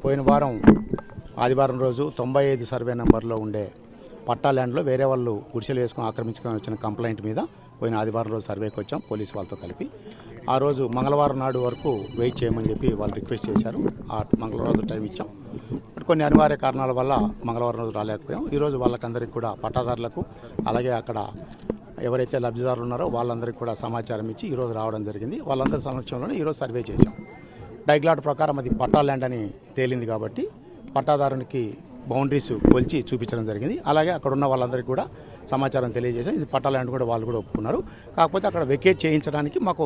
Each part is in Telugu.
పోయిన వారం ఆదివారం రోజు 95 సర్వే నెంబర్లో ఉండే పట్టా ల్యాండ్లో వేరే వాళ్ళు గుడిసెలు వేసుకొని ఆక్రమించుకొని వచ్చిన కంప్లైంట్ మీద పోయిన ఆదివారం రోజు సర్వేకి వచ్చాం పోలీసు వాళ్ళతో కలిపి. ఆ రోజు మంగళవారం నాడు వరకు వెయిట్ చేయమని చెప్పి వాళ్ళు రిక్వెస్ట్ చేశారు. ఆ మంగళవారం రోజు టైం ఇచ్చాం. కొన్ని అనివార్య కారణాల వల్ల మంగళవారం రోజు రాలేకపోయాం. ఈరోజు వాళ్ళకందరికీ కూడా పట్టాదారులకు అలాగే అక్కడ ఎవరైతే లబ్ధిదారులు ఉన్నారో వాళ్ళందరికీ కూడా సమాచారం ఇచ్చి ఈరోజు రావడం జరిగింది. వాళ్ళందరి సమక్షంలోనే ఈరోజు సర్వే చేశాం. డైగ్లాట్ ప్రకారం అది పట్టా ల్యాండ్ అని తేలింది కాబట్టి పట్టాదారునికి బౌండరీస్ కొలిచి చూపించడం జరిగింది. అలాగే అక్కడ ఉన్న వాళ్ళందరికీ కూడా సమాచారం తెలియజేశాం. ఇది పట్టా ల్యాండ్ కూడా వాళ్ళు కూడా ఒప్పుకున్నారు. కాకపోతే అక్కడ వెకేట్ చేయించడానికి మాకు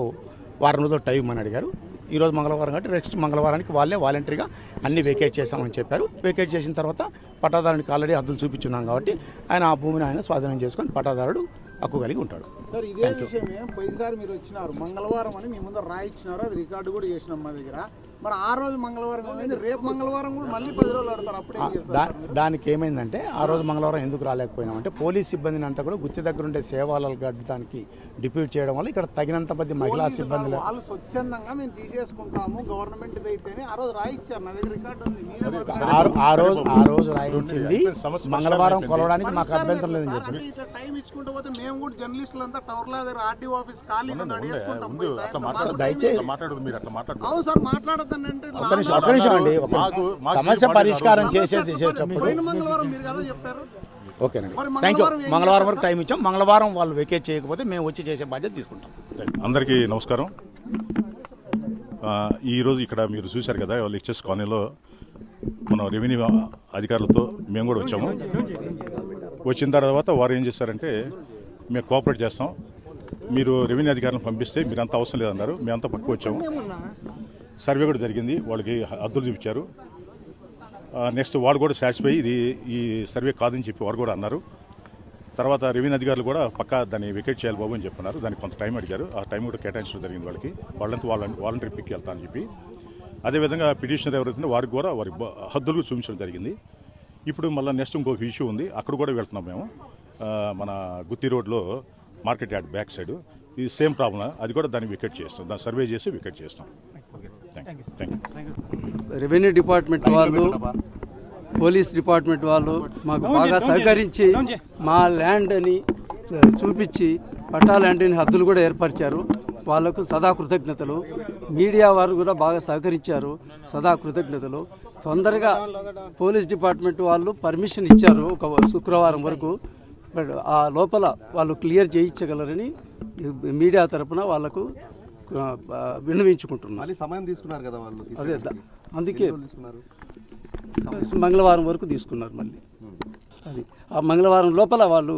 వారం రోజులు టైం అని అడిగారు. ఈరోజు మంగళవారం కాబట్టి నెక్స్ట్ మంగళవారానికి వాళ్ళే వాలంటరీగా అన్ని వెకేట్ చేస్తామని చెప్పారు. వెకేట్ చేసిన తర్వాత పట్టాదారునికి ఆల్రెడీ హద్దులు చూపించున్నాం కాబట్టి ఆయన ఆ భూమిని ఆయన స్వాధీనం చేసుకొని పట్టాదారుడు హక్కు కలిగి ఉంటాడు. సార్ ఇదే విషయమే పోయినసారి మీరు వచ్చినారు మంగళవారం అని మీ ముందర రాయించినారు, అది రికార్డు కూడా చేసినాం మా దగ్గర. మరి ఆ రోజు మంగళవారం ఏమైంది, రేపు మంగళవారం కూడా మళ్ళీ 10 రోజులు ఆడతారు, అప్పుడే దానికి ఏమైందంటే ఆ రోజు మంగళవారం ఎందుకు రాలేకపోయినామంటే పోలీస్ సిబ్బందిని అంతా కూడా గుత్తి దగ్గర ఉండే సేవలు గడ్డడానికి డిప్యూట్ చేయడం వల్ల ఇక్కడ తగినంత మంది మహిళా సిబ్బందులు వాళ్ళు స్వచ్ఛందంగా మేము తీసేసుకుంటాము గవర్నమెంట్ అయితేనే ఆ రోజు రాయించారు, నా దగ్గర రికార్డు ఉంది. ఆ రోజు రాయించింది మంగళవారం కొలవడానికి మాకు అభ్యంతరం లేదని చెప్పి ఇట్లా టైం ఇచ్చుకుంటూ పోతే మేము కూడా జర్నలిస్టులు అంతా టవర్ల దగ్గర ఆర్టీఓ ఆఫీస్ ఖాళీ దయచేసి అవును సార్ మాట్లాడద్దండి. ఒక్క నిమిషం అండి, సమస్య పరిష్కారం చేసేటప్పుడు మంగళవారం మీరు కదా చెప్పారు. ఓకేనండి, థ్యాంక్ యూ. మంగళవారం వరకు టైం ఇచ్చాం. మంగళవారం వాళ్ళు వెకేట్ చేయకపోతే మేము వచ్చి చేసే బాధ్యత తీసుకుంటాం. అందరికీ నమస్కారం. ఈరోజు ఇక్కడ మీరు చూశారు కదా లెక్చర్స్ కాలనీలో మన రెవెన్యూ అధికారులతో మేము కూడా వచ్చాము. వచ్చిన తర్వాత వారు ఏం చేశారంటే మేము కోఆపరేట్ చేస్తాం, మీరు రెవెన్యూ అధికారులను పంపిస్తే మీరు అంత అవసరం లేదన్నారు. మేమంతా పట్టుకు వచ్చాము. సర్వే కూడా జరిగింది, వాళ్ళకి హద్దులు చూపించారు. నెక్స్ట్ వాళ్ళు కూడా సాటిస్ఫై ఇది ఈ సర్వే కాదని చెప్పి వారు కూడా అన్నారు. తర్వాత రెవెన్యూ అధికారులు కూడా పక్కా దాన్ని వెకేట్ చేయాలి బాబు అని చెప్పన్నారు. దానికి కొంత టైం అడిగారు, ఆ టైం కూడా కేటాయించడం జరిగింది వాళ్ళకి. వాళ్ళంతా వాలంటరీ పిక్కి వెళ్తా అని చెప్పి. అదేవిధంగా పిటిషనర్ ఎవరైతే వారికి కూడా వారి హద్దులు చూపించడం జరిగింది. ఇప్పుడు మళ్ళీ నెక్స్ట్ ఇంకొక ఇష్యూ ఉంది, అక్కడ కూడా వెళ్తున్నాం మేము. మన గుత్తి రోడ్లో మార్కెట్ యార్డ్ బ్యాక్ సైడ్ ఇది సేమ్ ప్రాబ్లం, అది కూడా దాన్ని వికెట్ చేస్తాం, దాన్ని సర్వే చేసి వికెట్ చేస్తాం. రెవెన్యూ డిపార్ట్మెంట్ వాళ్ళు, పోలీస్ డిపార్ట్మెంట్ వాళ్ళు మాకు బాగా సహకరించి మా ల్యాండ్ అని చూపించి పట్టా ల్యాండ్ని హద్దులు కూడా ఏర్పరిచారు. వాళ్లకు సదా కృతజ్ఞతలు. మీడియా వారు కూడా బాగా సహకరించారు, సదా కృతజ్ఞతలు. తొందరగా పోలీస్ డిపార్ట్మెంట్ వాళ్ళు పర్మిషన్ ఇచ్చారు ఒక శుక్రవారం వరకు. బట్ ఆ లోపల వాళ్ళు క్లియర్ చేయించగలరని మీడియా తరఫున వాళ్ళకు విన్నవించుకుంటున్నారు. సమయం తీసుకున్నారు కదా వాళ్ళు, అదే అందుకే మంగళవారం వరకు తీసుకున్నారు. మళ్ళీ అది ఆ మంగళవారం లోపల వాళ్ళు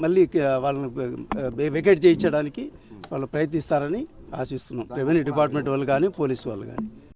మళ్ళీ వాళ్ళని వెకేట్ చేయించడానికి వాళ్ళు ప్రయత్నిస్తారని ఆశిస్తున్నాం, రెవెన్యూ డిపార్ట్మెంట్ వాళ్ళు కానీ పోలీసు వాళ్ళు కానీ.